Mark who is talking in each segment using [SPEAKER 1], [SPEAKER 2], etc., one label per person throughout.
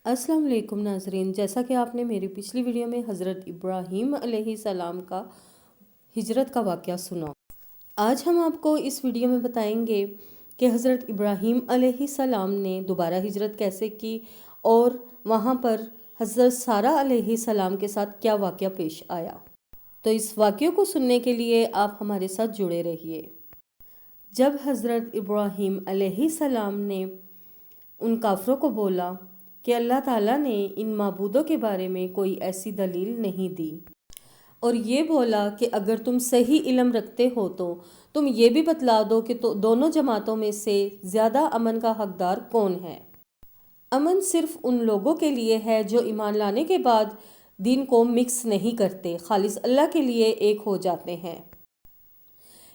[SPEAKER 1] السلام علیکم ناظرین، جیسا کہ آپ نے میری پچھلی ویڈیو میں حضرت ابراہیم علیہ السلام کا ہجرت کا واقعہ سنا، آج ہم آپ کو اس ویڈیو میں بتائیں گے کہ حضرت ابراہیم علیہ السلام نے دوبارہ ہجرت کیسے کی اور وہاں پر حضرت سارہ علیہ السلام کے ساتھ کیا واقعہ پیش آیا۔ تو اس واقعے کو سننے کے لیے آپ ہمارے ساتھ جڑے رہیے۔ جب حضرت ابراہیم علیہ السلام نے ان کافروں کو بولا کہ اللہ تعالیٰ نے ان معبودوں کے بارے میں کوئی ایسی دلیل نہیں دی، اور یہ بولا کہ اگر تم صحیح علم رکھتے ہو تو تم یہ بھی بتلا دو کہ دونوں جماعتوں میں سے زیادہ امن کا حقدار کون ہے۔ امن صرف ان لوگوں کے لیے ہے جو ایمان لانے کے بعد دین کو مکس نہیں کرتے، خالص اللہ کے لیے ایک ہو جاتے ہیں۔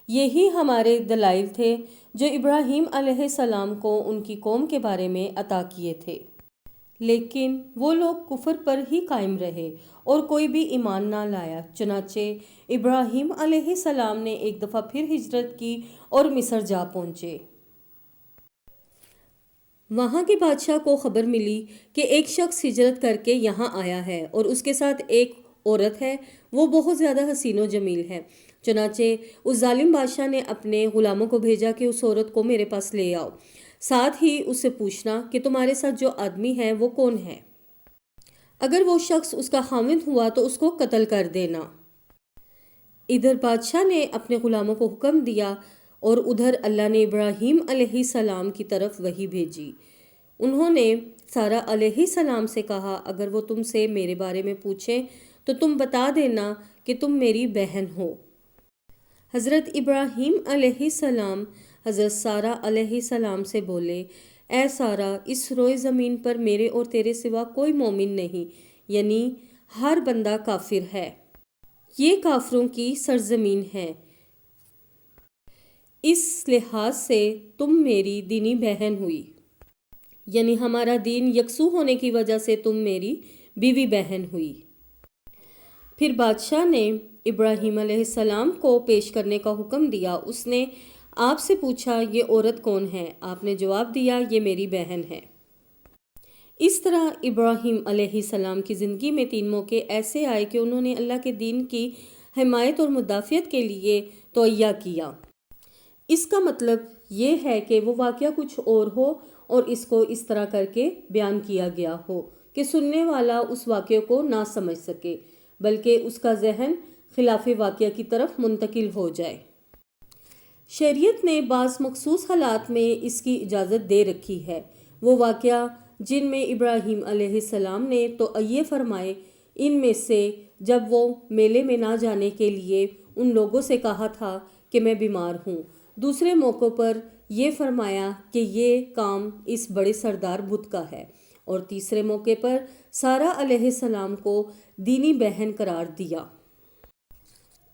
[SPEAKER 1] یہی ہمارے دلائل تھے جو ابراہیم علیہ السلام کو ان کی قوم کے بارے میں عطا کیے تھے، لیکن وہ لوگ کفر پر ہی قائم رہے اور کوئی بھی ایمان نہ لایا۔ چنانچہ ابراہیم علیہ السلام نے ایک دفعہ پھر ہجرت کی اور مصر جا پہنچے۔ وہاں کے بادشاہ کو خبر ملی کہ ایک شخص ہجرت کر کے یہاں آیا ہے اور اس کے ساتھ ایک عورت ہے، وہ بہت زیادہ حسین و جمیل ہے۔ چنانچہ اس ظالم بادشاہ نے اپنے غلاموں کو بھیجا کہ اس عورت کو میرے پاس لے آؤ، ساتھ ہی اس سے پوچھنا کہ تمہارے ساتھ جو آدمی ہے وہ کون ہے، اگر وہ شخص اس کا خاوند ہوا تو اس کو قتل کر دینا۔ ادھر بادشاہ نے اپنے غلاموں کو حکم دیا اور ادھر اللہ نے ابراہیم علیہ السلام کی طرف وحی بھیجی۔ انہوں نے سارہ علیہ السلام سے کہا اگر وہ تم سے میرے بارے میں پوچھیں تو تم بتا دینا کہ تم میری بہن ہو۔ حضرت ابراہیم علیہ السلام حضرت سارہ علیہ السلام سے بولے، اے سارہ، اس روئے زمین پر میرے اور تیرے سوا کوئی مومن نہیں، یعنی ہر بندہ کافر ہے، یہ کافروں کی سرزمین ہے، اس لحاظ سے تم میری دینی بہن ہوئی، یعنی ہمارا دین یکسو ہونے کی وجہ سے تم میری بیوی بہن ہوئی۔ پھر بادشاہ نے ابراہیم علیہ السلام کو پیش کرنے کا حکم دیا۔ اس نے آپ سے پوچھا یہ عورت کون ہے؟ آپ نے جواب دیا یہ میری بہن ہے۔ اس طرح ابراہیم علیہ السلام کی زندگی میں 3 موقع ایسے آئے کہ انہوں نے اللہ کے دین کی حمایت اور مدافعت کے لیے توعیہ کیا۔ اس کا مطلب یہ ہے کہ وہ واقعہ کچھ اور ہو اور اس کو اس طرح کر کے بیان کیا گیا ہو کہ سننے والا اس واقعے کو نہ سمجھ سکے، بلکہ اس کا ذہن خلاف واقعہ کی طرف منتقل ہو جائے۔ شریعت نے بعض مخصوص حالات میں اس کی اجازت دے رکھی ہے۔ وہ واقعہ جن میں ابراہیم علیہ السلام نے توعیہ فرمائے، ان میں سے جب وہ میلے میں نہ جانے کے لیے ان لوگوں سے کہا تھا کہ میں بیمار ہوں، دوسرے موقع پر یہ فرمایا کہ یہ کام اس بڑے سردار بت کا ہے، اور تیسرے موقع پر سارہ علیہ السلام کو دینی بہن قرار دیا۔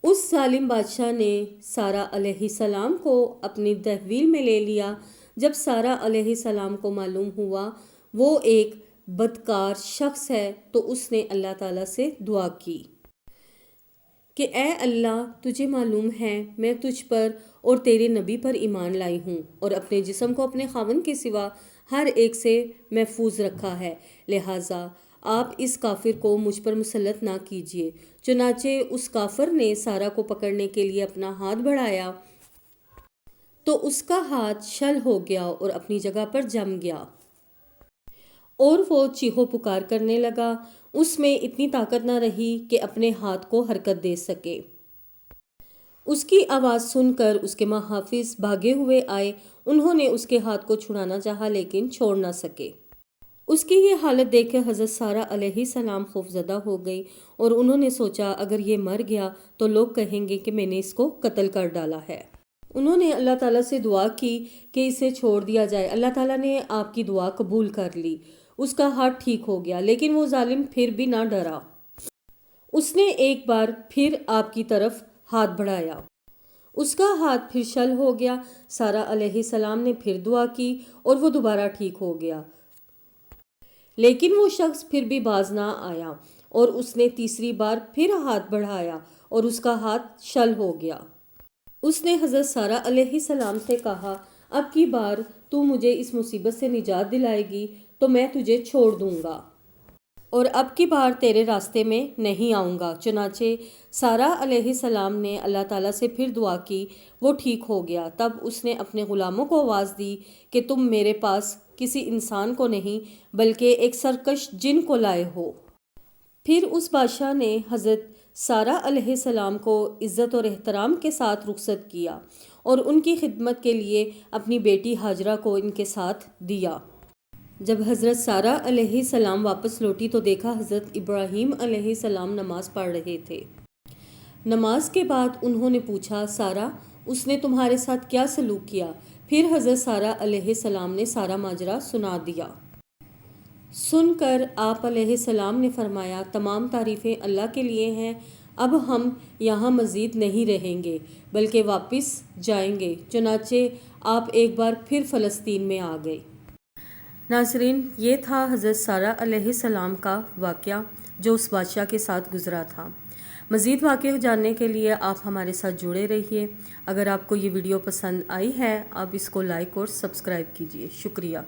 [SPEAKER 1] اس ظالم بادشاہ نے سارہ علیہ السلام کو اپنی تحویل میں لے لیا۔ جب سارہ علیہ السلام کو معلوم ہوا وہ ایک بدکار شخص ہے تو اس نے اللہ تعالیٰ سے دعا کی کہ اے اللہ، تجھے معلوم ہے میں تجھ پر اور تیرے نبی پر ایمان لائی ہوں اور اپنے جسم کو اپنے خاوند کے سوا ہر ایک سے محفوظ رکھا ہے، لہٰذا آپ اس کافر کو مجھ پر مسلط نہ کیجیے۔ چنانچہ اس کافر نے سارہ کو پکڑنے کے لیے اپنا ہاتھ بڑھایا تو اس کا ہاتھ شل ہو گیا اور اپنی جگہ پر جم گیا، اور وہ چیخو پکار کرنے لگا۔ اس میں اتنی طاقت نہ رہی کہ اپنے ہاتھ کو حرکت دے سکے۔ اس کی آواز سن کر اس کے محافظ بھاگے ہوئے آئے، انہوں نے اس کے ہاتھ کو چھڑانا چاہا لیکن چھوڑ نہ سکے۔ اس کی یہ حالت دیکھ کر حضرت سارہ علیہ السلام خوفزدہ ہو گئی اور انہوں نے سوچا اگر یہ مر گیا تو لوگ کہیں گے کہ میں نے اس کو قتل کر ڈالا ہے۔ انہوں نے اللہ تعالیٰ سے دعا کی کہ اسے چھوڑ دیا جائے۔ اللہ تعالیٰ نے آپ کی دعا قبول کر لی، اس کا ہاتھ ٹھیک ہو گیا، لیکن وہ ظالم پھر بھی نہ ڈرا۔ اس نے ایک بار پھر آپ کی طرف ہاتھ بڑھایا، اس کا ہاتھ پھر شل ہو گیا۔ سارہ علیہ السلام نے پھر دعا کی اور وہ دوبارہ ٹھیک ہو گیا، لیکن وہ شخص پھر بھی باز نہ آیا، اور اس نے تیسری بار پھر ہاتھ بڑھایا اور اس کا ہاتھ شل ہو گیا۔ اس نے حضرت سارہ علیہ السلام سے کہا اب کی بار تو مجھے اس مصیبت سے نجات دلائے گی تو میں تجھے چھوڑ دوں گا اور اب کی بار تیرے راستے میں نہیں آؤں گا۔ چنانچہ سارہ علیہ السلام نے اللہ تعالیٰ سے پھر دعا کی، وہ ٹھیک ہو گیا۔ تب اس نے اپنے غلاموں کو آواز دی کہ تم میرے پاس کسی انسان کو نہیں بلکہ ایک سرکش جن کو لائے ہو۔ پھر اس بادشاہ نے حضرت سارہ علیہ السلام کو عزت اور احترام کے ساتھ رخصت کیا اور ان کی خدمت کے لیے اپنی بیٹی ہاجرہ کو ان کے ساتھ دیا۔ جب حضرت سارہ علیہ السلام واپس لوٹی تو دیکھا حضرت ابراہیم علیہ السلام نماز پڑھ رہے تھے۔ نماز کے بعد انہوں نے پوچھا، سارہ، اس نے تمہارے ساتھ کیا سلوک کیا؟ پھر حضرت سارہ علیہ السلام نے سارا ماجرا سنا دیا۔ سن کر آپ علیہ السلام نے فرمایا، تمام تعریفیں اللہ کے لیے ہیں، اب ہم یہاں مزید نہیں رہیں گے بلکہ واپس جائیں گے۔ چنانچہ آپ ایک بار پھر فلسطین میں آ گئے۔ ناظرین، یہ تھا حضرت سارہ علیہ السلام کا واقعہ جو اس بادشاہ کے ساتھ گزرا تھا۔ مزید واقعہ جاننے کے لیے آپ ہمارے ساتھ جڑے رہیے۔ اگر آپ کو یہ ویڈیو پسند آئی ہے، آپ اس کو لائک اور سبسکرائب کیجیے۔ شکریہ۔